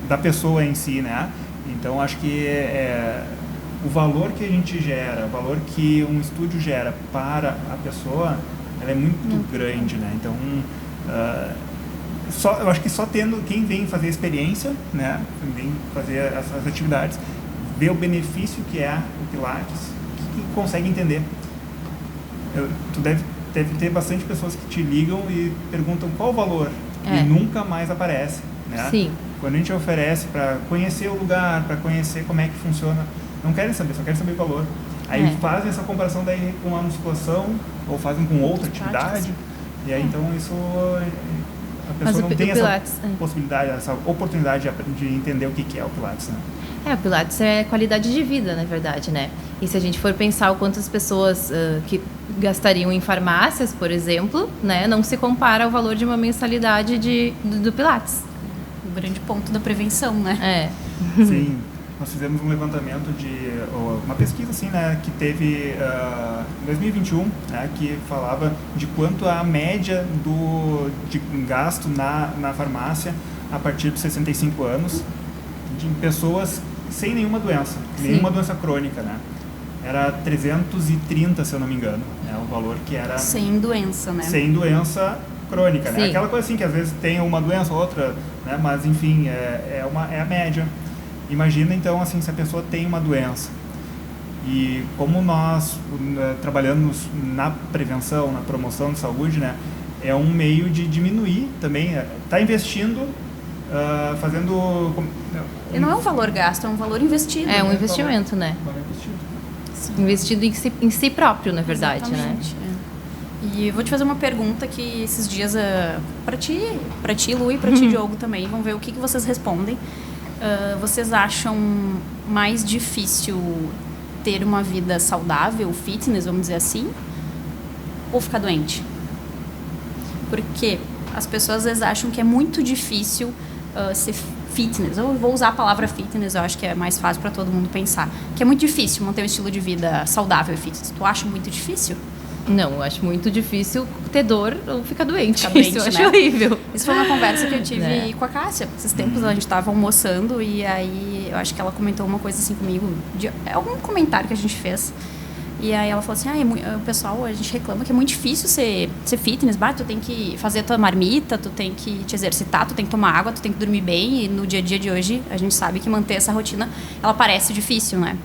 da pessoa em si, né? Então acho que o valor que a gente gera, o valor que um estúdio gera para a pessoa, ela é muito grande, né? Então eu acho que só tendo quem vem fazer a experiência, né? Vem fazer essas atividades, ver o benefício que é o Pilates, que consegue entender. Tu deve ter bastante pessoas que te ligam e perguntam qual o valor e nunca mais aparece, né? Sim. Quando a gente oferece para conhecer o lugar, para conhecer como é que funciona, não querem saber, só querem saber o valor. Aí fazem essa comparação daí com a musculação ou fazem com outra atividade e aí então isso a pessoa não tem essa possibilidade, essa oportunidade de entender o que é o Pilates, né? O Pilates é qualidade de vida, na verdade, né? E se a gente for pensar o quantas pessoas que gastariam em farmácias, por exemplo, né, não se compara ao valor de uma mensalidade do Pilates. O grande ponto da prevenção, né? Sim. Nós fizemos um levantamento uma pesquisa assim, né, que teve em 2021, né, que falava de quanto a média de gasto na farmácia a partir de 65 anos de pessoas sem nenhuma doença, nenhuma doença crônica, né? Era 330, se eu não me engano, né, o valor que era... Sem doença, né? Sem doença crônica, né? Sim. Aquela coisa assim que às vezes tem uma doença ou outra, né, mas enfim, é a média. Imagina então assim, se a pessoa tem uma doença e como nós trabalhamos na prevenção, na promoção de saúde, né, é um meio de diminuir também, tá investindo, fazendo... E não é um valor gasto, é um valor investido. É um investimento, né? Valor investido. Investido em si próprio, na verdade. Exatamente, né? E eu vou te fazer uma pergunta que esses dias para ti, Lu, e para ti, Diogo, também. Vamos ver o que vocês respondem. Vocês acham mais difícil ter uma vida saudável, fitness, vamos dizer assim, ou ficar doente? Porque as pessoas às vezes acham que é muito difícil ser fitness. Eu vou usar a palavra fitness, eu acho que é mais fácil para todo mundo pensar. Que é muito difícil manter um estilo de vida saudável e fitness. Tu acha muito difícil? Não, eu acho muito difícil ter dor ou ficar doente. Ficar doente, isso eu né? acho horrível. Isso foi uma conversa que eu tive com a Cássia. Esses tempos a gente estava almoçando e aí eu acho que ela comentou uma coisa assim comigo, algum comentário que a gente fez. E aí ela falou assim, o pessoal, a gente reclama que é muito difícil ser fitness, tu tem que fazer a tua marmita, tu tem que te exercitar, tu tem que tomar água, tu tem que dormir bem, e no dia a dia de hoje a gente sabe que manter essa rotina, ela parece difícil, né?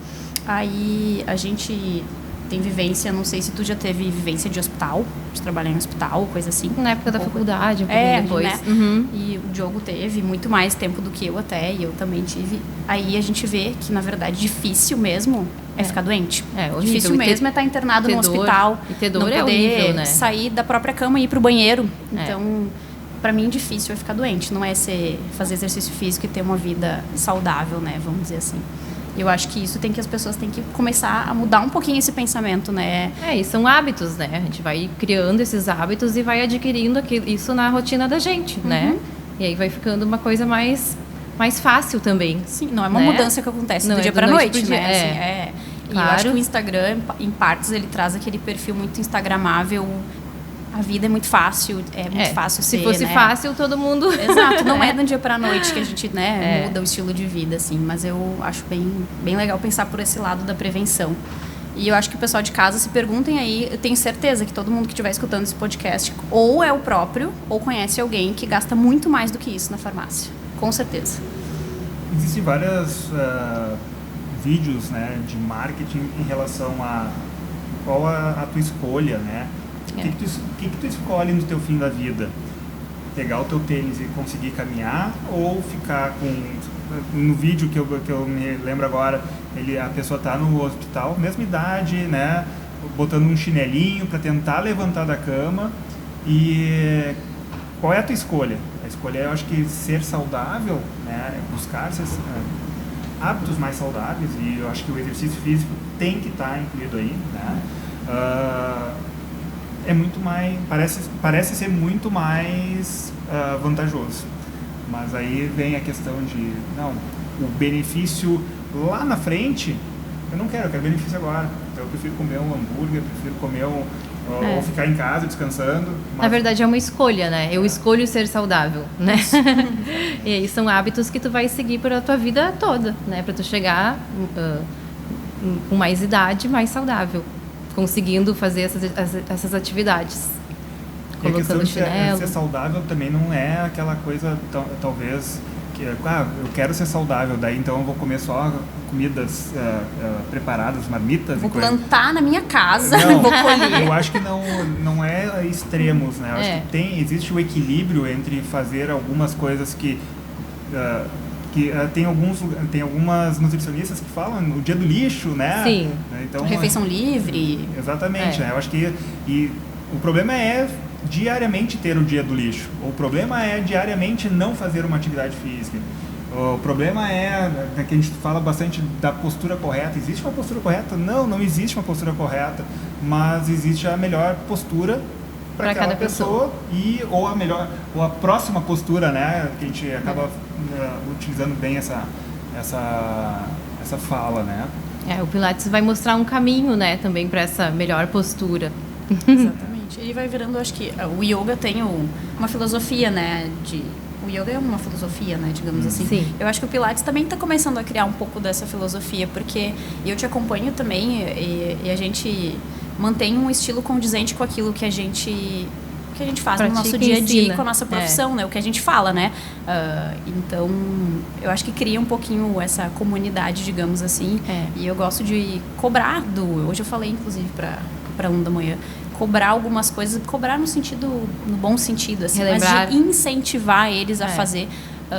Aí a gente tem vivência, não sei se tu já teve vivência de hospital, de trabalhar em hospital, coisa assim. Na época da faculdade, um pouquinho depois. Né? E o Diogo teve muito mais tempo do que eu até, e eu também tive. Aí a gente vê que, na verdade, difícil mesmo é ficar doente. Horrível. Difícil mesmo é estar internado no hospital. E ter dor não poder horrível, né? sair da própria cama e ir pro banheiro. Então, pra mim, difícil é ficar doente. Não é fazer exercício físico e ter uma vida saudável, né? Vamos dizer assim. Eu acho que as pessoas têm que começar a mudar um pouquinho esse pensamento, né? E são hábitos, né? A gente vai criando esses hábitos e vai adquirindo isso na rotina da gente, né? E aí vai ficando uma coisa mais mais fácil também. Sim, não é uma né? mudança que acontece Não do é dia do para noite noite, pro né? dia, Assim, E Claro. eu acho que o Instagram, em partes, ele traz aquele perfil muito instagramável. A vida é muito fácil, fácil Se ser, fosse né? fácil, todo mundo... Exato, não é do dia para noite que a gente, né, É. muda o estilo de vida, assim. Mas eu acho bem legal pensar por esse lado da prevenção. E eu acho que o pessoal de casa se perguntem aí, eu tenho certeza que todo mundo que estiver escutando esse podcast ou é o próprio ou conhece alguém que gasta muito mais do que isso na farmácia. Com certeza. Existem vários vídeos, né, de marketing em relação a qual a tua escolha, né? O que tu escolhe no teu fim da vida? Pegar o teu tênis e conseguir caminhar ou ficar com... No vídeo que eu me lembro agora, a pessoa está no hospital, mesma idade, né, botando um chinelinho para tentar levantar da cama. E qual é a tua escolha? A escolha é, eu acho que, ser saudável, né, buscar hábitos mais saudáveis, e eu acho que o exercício físico tem que estar incluído aí, né? É muito mais, parece ser muito mais vantajoso. Mas aí vem a questão de, não, o benefício lá na frente, eu quero benefício agora. Então eu prefiro comer um hambúrguer, prefiro comer ou ficar em casa descansando. Na verdade é uma escolha, né? Eu escolho ser saudável, né? E aí são hábitos que tu vai seguir pela tua vida toda, né? Pra tu chegar com mais idade, mais saudável, conseguindo fazer essas atividades. Colocando chinelo. Ser saudável também não é aquela coisa, talvez, que eu quero ser saudável, daí então eu vou comer só comidas preparadas, marmitas. Vou plantar na minha casa, não, vou colher. Eu acho que não é extremos, né? Eu acho que existe o equilíbrio entre fazer algumas coisas que tem algumas nutricionistas que falam o dia do lixo, né? Sim. Então, refeição livre. Exatamente, né? Eu acho que o problema é diariamente ter o dia do lixo. O problema é diariamente não fazer uma atividade física. O problema é que a gente fala bastante da postura correta. Existe uma postura correta? Não existe uma postura correta, mas existe a melhor postura para aquela pessoa ou a próxima postura, né? Que a gente acaba utilizando bem essa fala, né? É, o Pilates vai mostrar um caminho, né, também para essa melhor postura. Exatamente. Ele vai virando, acho que o yoga tem uma filosofia, né, o yoga é uma filosofia, né, digamos assim. Sim. Eu acho que o Pilates também está começando a criar um pouco dessa filosofia, porque eu te acompanho também e a gente mantém um estilo condizente com aquilo que a gente faz no nosso dia a dia e com a nossa profissão, né? O que a gente fala, né? Então, eu acho que cria um pouquinho essa comunidade, digamos assim. E eu gosto de cobrar hoje eu falei, inclusive, para aluno da manhã, cobrar algumas coisas, cobrar no bom sentido, assim, relembrar. Mas de incentivar eles a fazer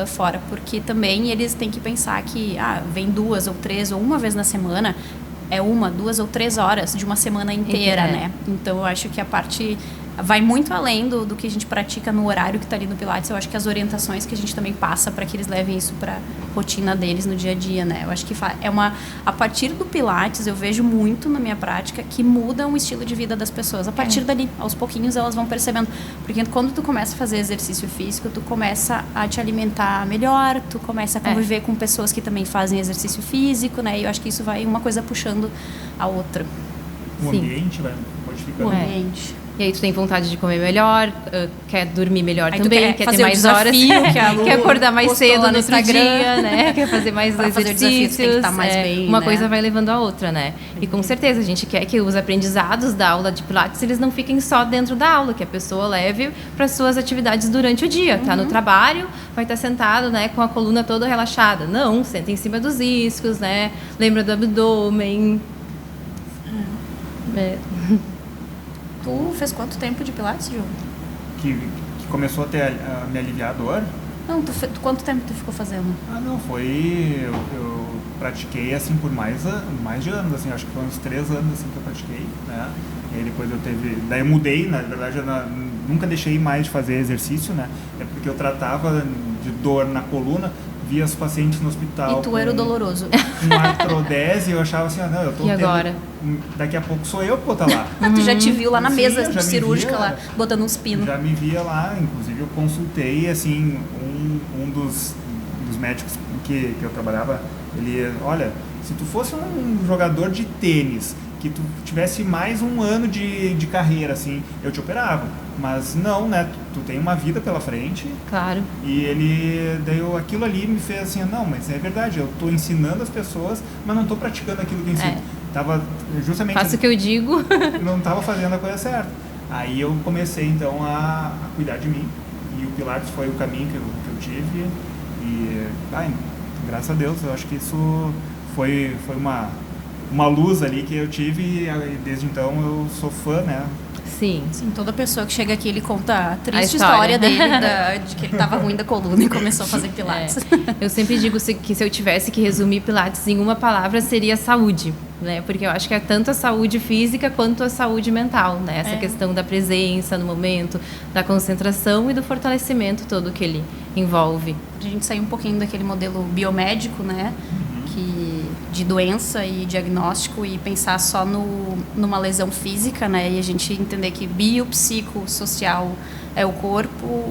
fora, porque também eles têm que pensar que vem 2 ou 3 ou uma vez na semana, 1, 2 ou 3 horas de uma semana inteira, né? Então, eu acho que a parte vai muito além do que a gente pratica no horário que está ali no Pilates. Eu acho que as orientações que a gente também passa para que eles levem isso para a rotina deles no dia a dia, né? Eu acho que a partir do Pilates, eu vejo muito na minha prática que muda o estilo de vida das pessoas. A partir dali, aos pouquinhos, elas vão percebendo. Porque quando tu começa a fazer exercício físico, tu começa a te alimentar melhor, tu começa a conviver com pessoas que também fazem exercício físico, né? E eu acho que isso vai uma coisa puxando a outra. O ambiente vai modificando. O ambiente. E aí tu tem vontade de comer melhor, quer dormir melhor aí também, quer ter mais horas, quer acordar mais cedo no outro dia, né? Quer fazer mais exercícios. Tem que estar mais bem, uma né? coisa vai levando a outra, né? E com certeza a gente quer que os aprendizados da aula de Pilates, eles não fiquem só dentro da aula, que a pessoa leve para suas atividades durante o dia. Tá no trabalho, vai estar sentado, né, com a coluna toda relaxada. Não, senta em cima dos iscos, né? Lembra do abdômen. Tu fez quanto tempo de Pilates, Ju? Que começou a me aliviar a dor? Não, quanto tempo tu ficou fazendo? Não, foi... Eu pratiquei, assim, por mais de anos, assim, acho que foi uns 3 anos, assim, que eu pratiquei, né? E aí depois daí eu mudei, na verdade, eu nunca deixei mais de fazer exercício, né? É porque eu tratava de dor na coluna, via os pacientes no hospital. E tu era o doloroso. Com artrodese, eu achava assim, não, eu tô agora? Daqui a pouco sou eu que vou estar lá. Tu já te viu lá na mesa cirúrgica, via, lá, botando uns pinos. Já me via lá, inclusive eu consultei, assim, um dos médicos que eu trabalhava, ele, olha, se tu fosse um jogador de tênis, que tu tivesse mais um ano de carreira, assim, eu te operava. Mas não, né? Tu tem uma vida pela frente. Claro. E aquilo ali me fez assim, não, mas é verdade, eu tô ensinando as pessoas, mas não tô praticando aquilo que eu ensino. Tava justamente... Faço o que eu digo. Não tava fazendo a coisa certa. Aí eu comecei, então, a cuidar de mim. E o Pilates foi o caminho que eu tive. E, graças a Deus, eu acho que isso foi uma luz ali que eu tive e desde então eu sou fã, né? Sim. Sim, toda pessoa que chega aqui, ele conta a triste história dele, de que ele estava ruim da coluna e começou a fazer Pilates. Eu sempre digo que se eu tivesse que resumir Pilates em uma palavra, seria saúde, né? Porque eu acho que é tanto a saúde física quanto a saúde mental, né? Essa questão da presença no momento, da concentração e do fortalecimento todo que ele envolve. A gente sair um pouquinho daquele modelo biomédico, né? De doença e diagnóstico e pensar só numa lesão física, né? E a gente entender que biopsicossocial é o corpo,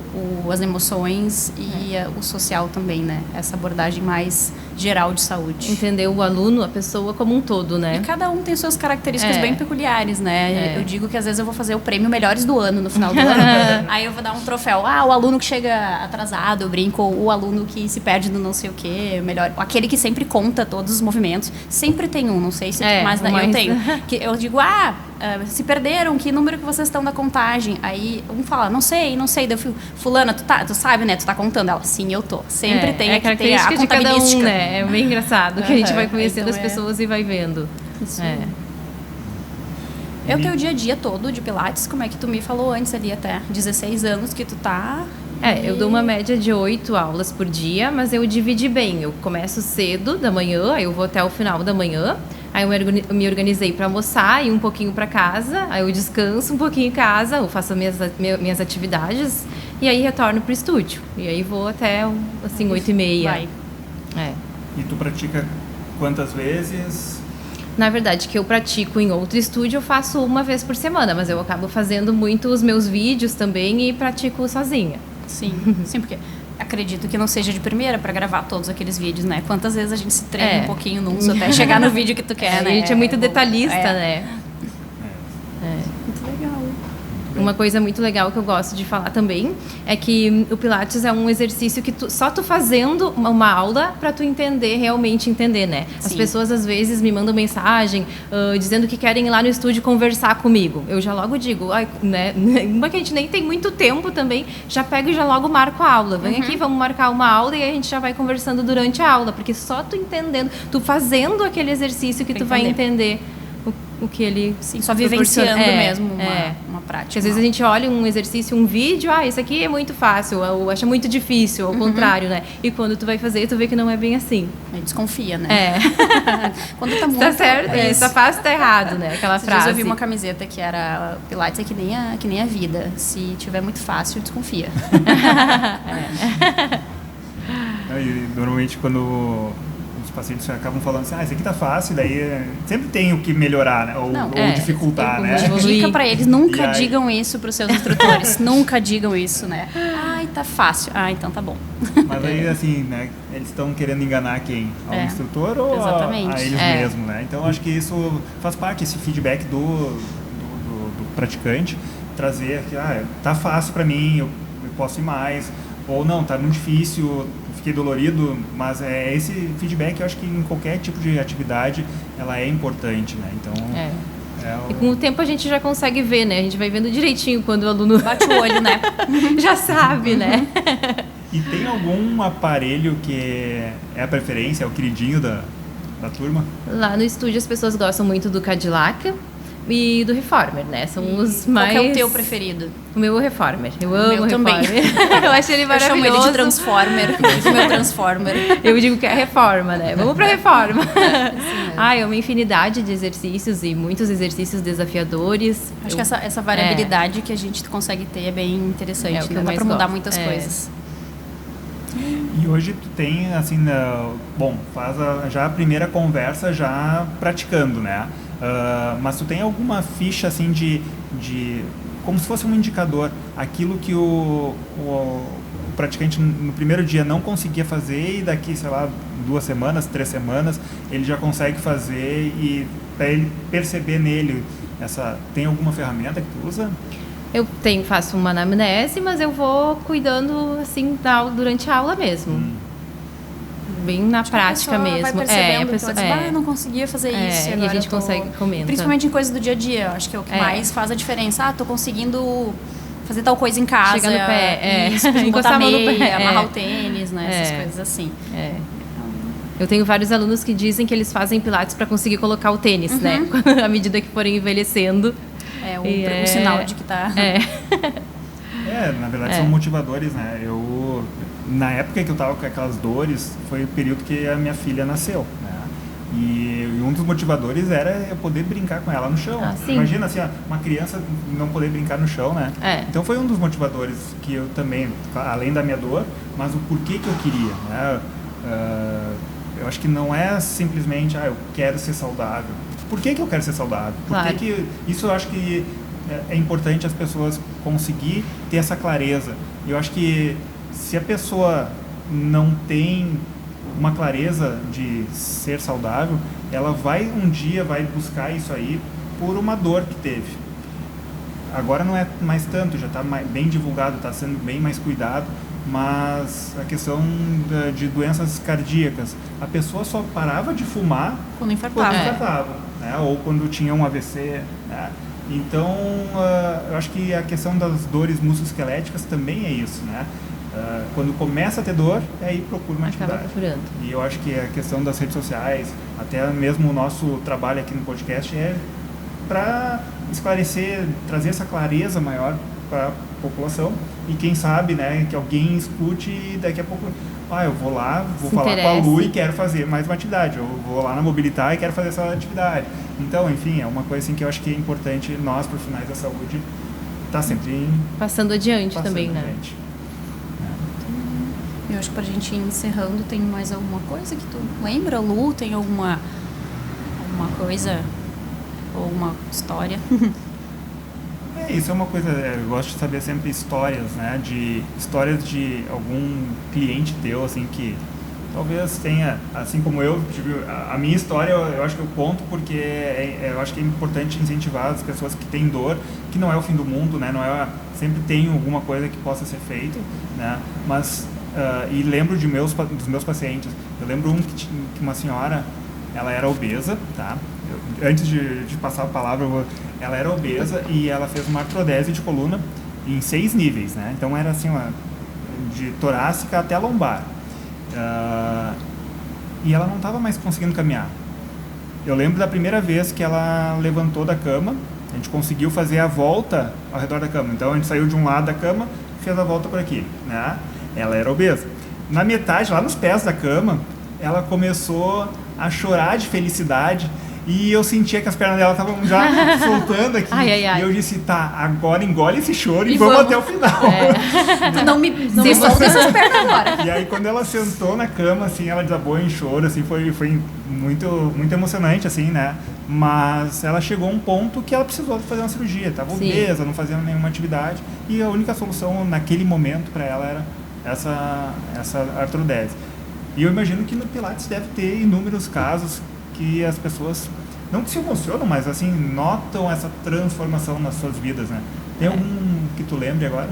as emoções e o social também, né? Essa abordagem mais geral de saúde. Entender o aluno, a pessoa como um todo, né? E cada um tem suas características bem peculiares, né? Eu digo que às vezes eu vou fazer o prêmio Melhores do Ano no final do ano. Aí eu vou dar um troféu. O aluno que chega atrasado, eu brinco. O aluno que se perde no não sei o quê. Melhor, aquele que sempre conta todos os movimentos. Sempre tem um, não sei se mais eu tenho. Que eu digo, se perderam, que número que vocês estão da contagem? Aí um fala, não sei. Daí eu fico, fulana, tu sabe, né? Tu tá contando. Ela, sim, eu tô. Sempre tem a característica de cada um, né? É bem engraçado que a gente vai conhecendo as pessoas e vai vendo. Isso. É o teu dia a dia todo de Pilates, como é que tu me falou antes ali até 16 anos que tu tá... Eu dou uma média de 8 aulas por dia, mas eu dividi bem. Eu começo cedo da manhã, aí eu vou até o final da manhã. Aí eu me organizei para almoçar e um pouquinho para casa. Aí eu descanso um pouquinho em casa, eu faço minhas atividades e aí retorno pro estúdio. E aí vou até, assim, 8h30. Vai. E tu pratica quantas vezes? Na verdade, que eu pratico em outro estúdio, eu faço uma vez por semana, mas eu acabo fazendo muito os meus vídeos também e pratico sozinha. Sim, porque acredito que não seja de primeira para gravar todos aqueles vídeos, né? Quantas vezes a gente se treina um pouquinho num até chegar no vídeo que tu quer, né? A gente é muito detalhista, né? Muito legal. Uma coisa muito legal que eu gosto de falar também é que o Pilates é um exercício que só tu fazendo uma aula para tu realmente entender, né? Sim. As pessoas às vezes me mandam mensagem dizendo que querem ir lá no estúdio conversar comigo. Eu já logo digo, né? Uma que a gente nem tem muito tempo também, já pego e já logo marco a aula. Vem aqui, vamos marcar uma aula e aí a gente já vai conversando durante a aula, porque só tu entendendo, tu fazendo aquele exercício que tu vai entender o que ele... Sim, só vivenciando mesmo uma prática. Porque às vezes a gente olha um exercício, um vídeo, isso aqui é muito fácil, ou acha muito difícil, ao contrário, né? E quando tu vai fazer, tu vê que não é bem assim. Aí desconfia, né? Quando tá muito... Tá certo, tá fácil, tá errado, né? Aquela frase. Eu vi uma camiseta que era Pilates é que nem a vida. Se tiver muito fácil, desconfia. E normalmente quando... os pacientes acabam falando assim, isso aqui tá fácil, daí sempre tem o que melhorar, né? Ou dificultar, né? Dica pra eles, nunca digam isso pros seus instrutores, nunca digam isso, né? Tá fácil. Então tá bom. Mas aí, assim, né, eles estão querendo enganar quem? Ao instrutor ou a eles mesmos, né? Então, acho que isso faz parte, esse feedback do praticante, trazer que, tá fácil pra mim, eu posso ir mais, ou não, tá muito difícil, fiquei dolorido, mas esse feedback eu acho que em qualquer tipo de atividade ela é importante, né? Então e com o tempo a gente já consegue ver, né? A gente vai vendo direitinho quando o aluno bate o olho, né? Já sabe, né? E tem algum aparelho que é a preferência, é o queridinho da turma? Lá no estúdio as pessoas gostam muito do Cadillac e do Reformer, né? São os mais... Qual que é o teu preferido? O meu é o Reformer. Eu amo o também. Reformer. Eu acho ele maravilhoso. Eu chamo ele de Transformer. O meu Transformer. Eu digo que é a reforma, né? Vamos pra reforma. É uma infinidade de exercícios e muitos exercícios desafiadores. Acho que essa variabilidade que a gente consegue ter é bem interessante. Dá pra mudar muitas coisas. E hoje tu tem, assim, faz já a primeira conversa já praticando, né? Mas tu tem alguma ficha, assim, de como se fosse um indicador, aquilo que o praticante no primeiro dia não conseguia fazer e daqui, sei lá, 2 semanas, 3 semanas, ele já consegue fazer. E para ele perceber nele, tem alguma ferramenta que tu usa? Eu faço uma anamnese, mas eu vou cuidando assim durante a aula mesmo. Bem na prática mesmo. Vai percebendo, a pessoa diz, não conseguia fazer isso. E a gente consegue comentar. Principalmente em coisas do dia a dia, eu acho que é o que mais faz a diferença. Tô conseguindo fazer tal coisa em casa. Chegar no pé, isso, botar meia, amarrar o tênis, né? Essas coisas assim. Eu tenho vários alunos que dizem que eles fazem pilates para conseguir colocar o tênis, né? À medida que forem envelhecendo. Um sinal de que tá... Na verdade são motivadores, né? Na época que eu tava com aquelas dores, foi o período que a minha filha nasceu, né? E um dos motivadores era eu poder brincar com ela no chão. Imagina assim, uma criança não poder brincar no chão, né? Então foi um dos motivadores que eu também, além da minha dor, mas o porquê que eu queria, né? Eu acho que não é simplesmente, eu quero ser saudável. Por que eu quero ser saudável? Claro. Isso eu acho que é importante as pessoas conseguir ter essa clareza. Eu acho que se a pessoa não tem uma clareza de ser saudável, ela um dia vai buscar isso aí por uma dor que teve. Agora não é mais tanto, já está bem divulgado, está sendo bem mais cuidado, mas a questão de doenças cardíacas, a pessoa só parava de fumar quando infartava, né? Ou quando tinha um AVC, né? Então, eu acho que a questão das dores musculoesqueléticas também é isso, né? Quando começa a ter dor, aí procura uma atividade. E eu acho que a questão das redes sociais, até mesmo o nosso trabalho aqui no podcast é para esclarecer, trazer essa clareza maior para a população e quem sabe, né, que alguém escute e daqui a pouco, eu vou lá, vou falar com a Lu e quero fazer mais uma atividade, eu vou lá na Mobilitar e quero fazer essa atividade. Então, enfim, é uma coisa assim que eu acho que é importante nós, profissionais da saúde, tá sempre passando adiante também, né? Eu acho que pra gente ir encerrando, tem mais alguma coisa que tu lembra, Lu? Tem alguma coisa ou uma história? Isso é uma coisa, eu gosto de saber sempre histórias, né? Histórias de algum cliente teu, assim, que talvez tenha, assim como eu, a minha história eu acho que eu conto porque eu acho que é importante incentivar as pessoas que têm dor, que não é o fim do mundo, né? Sempre tem alguma coisa que possa ser feita, né? Mas e lembro dos meus pacientes. Eu lembro que uma senhora, ela era obesa, tá? Antes de passar a palavra, ela era obesa e ela fez uma artrodese de coluna em 6 níveis, né? Então era assim, de torácica até a lombar. E ela não estava mais conseguindo caminhar. Eu lembro da primeira vez que ela levantou da cama, a gente conseguiu fazer a volta ao redor da cama. Então a gente saiu de um lado da cama, fez a volta por aqui, né? Ela era obesa. Na metade, lá nos pés da cama, ela começou a chorar de felicidade e eu sentia que as pernas dela estavam já soltando aqui. E eu disse, agora engole esse choro e vamos até o final. Tu não me solta essas pernas agora. E aí quando ela sentou na cama, assim, ela desabou em choro, assim, foi muito, muito emocionante, assim, né? Mas ela chegou a um ponto que ela precisou fazer uma cirurgia, estava obesa, não fazendo nenhuma atividade e a única solução naquele momento para ela era essa artrodese. E eu imagino que no Pilates deve ter inúmeros casos que as pessoas não se emocionam, mas assim, notam essa transformação nas suas vidas, né? Tem algum que tu lembre agora?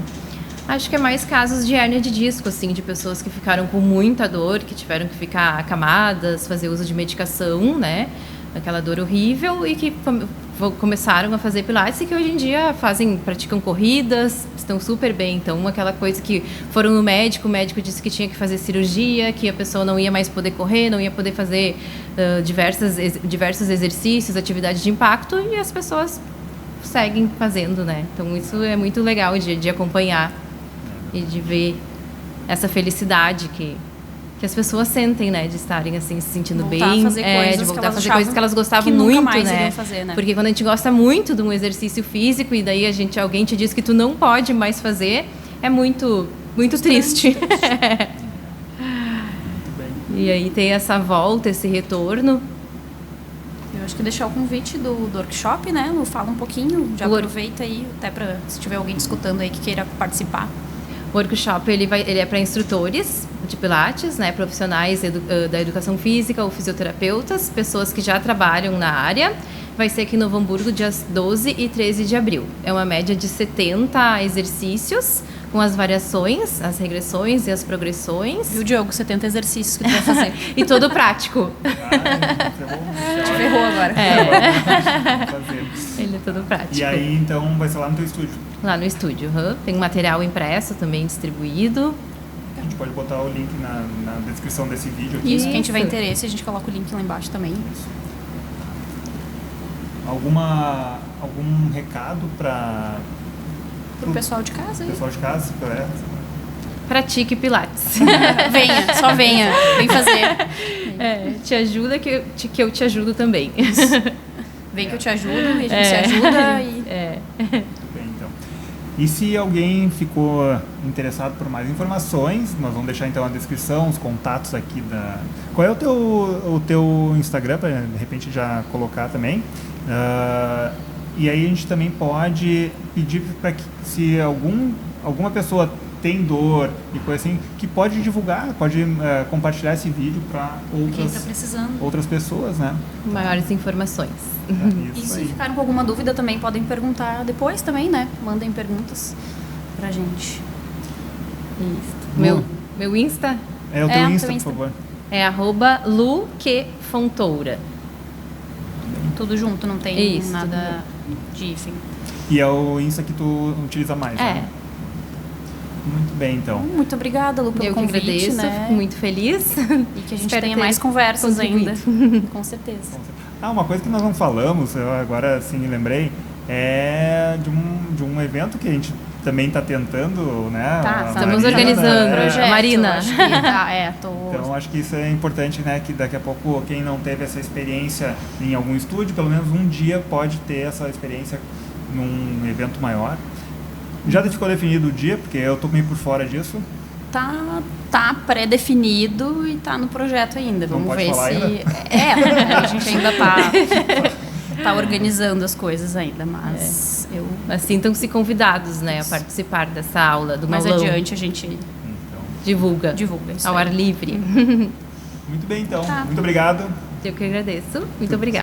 Acho que é mais casos de hérnia de disco, assim, de pessoas que ficaram com muita dor, que tiveram que ficar acamadas, fazer uso de medicação, né? Aquela dor horrível e que começaram a fazer pilates e que hoje em dia praticam corridas, estão super bem. Então, aquela coisa que foram no médico, o médico disse que tinha que fazer cirurgia, que a pessoa não ia mais poder correr, não ia poder fazer diversos exercícios, atividades de impacto e as pessoas seguem fazendo, né? Então, isso é muito legal de acompanhar e de ver essa felicidade que as pessoas sentem, né, de estarem assim se sentindo bem, de voltar a fazer coisas que elas gostavam muito, né? Fazer, né? Porque quando a gente gosta muito de um exercício físico e daí alguém te diz que tu não pode mais fazer, é muito triste. Muito bem. E aí tem essa volta, esse retorno. Eu acho que deixar o convite do workshop, né? Fala um pouquinho, já aproveita aí, até para se tiver alguém escutando aí que queira participar. O workshop ele é para instrutores de Pilates, né, profissionais da educação física ou fisioterapeutas, pessoas que já trabalham na área. Vai ser aqui em Novo Hamburgo, dias 12 e 13 de abril. É uma média de 70 exercícios, com as variações, as regressões e as progressões. Viu, Diogo? 70 exercícios que tu vai fazer. E todo prático. Te ferrou agora. Ele é todo prático. E aí, então, vai ser lá no teu estúdio? Lá no estúdio. Tem material impresso também distribuído. A gente pode botar o link na descrição desse vídeo aqui. Isso, quem tiver interesse, a gente coloca o link lá embaixo também. Isso. Algum recado para Pro pessoal de casa. Pessoal de casa, Pratique Pilates. Venha, só venha. Vem fazer. Te ajuda que eu te ajudo também. Vem que eu te ajudo e a gente se ajuda. Bem, então. E se alguém ficou interessado por mais informações, nós vamos deixar então na descrição os contatos aqui da... Qual é o teu Instagram, para de repente já colocar também? E aí a gente também pode pedir para que se alguma pessoa tem dor e coisa assim, que pode divulgar, pode compartilhar esse vídeo para outras pessoas, né? Maiores informações. E se ficaram com alguma dúvida também podem perguntar depois também, né? Mandem perguntas pra gente. Isso. Meu Insta? É o teu Insta, por favor. É @luquefontoura. Tudo junto, não tem Isso, nada de hífen. E é o Insta que tu utiliza mais, né? Muito bem, então. Muito obrigada, Lu, pelo convite. Eu que agradeço, né? Fico muito feliz. E que a gente tenha mais conversas ainda. Com certeza. Uma coisa que nós não falamos, eu agora sim me lembrei, é de um evento que a gente também está tentando, né? Estamos organizando, Marina. Então acho que isso é importante, né? Que daqui a pouco quem não teve essa experiência em algum estúdio, pelo menos um dia pode ter essa experiência num evento maior. Já ficou definido o dia, porque eu tô meio por fora disso. Tá pré-definido e tá no projeto ainda. Não Vamos pode ver falar se. Ainda? A gente ainda tá organizando as coisas ainda, mas Mas sintam-se convidados, né, a participar dessa aula do mais Maulão. adiante a gente divulga isso ao aí. ar livre. Muito bem, então. Muito obrigado. Eu que agradeço. Muito obrigada.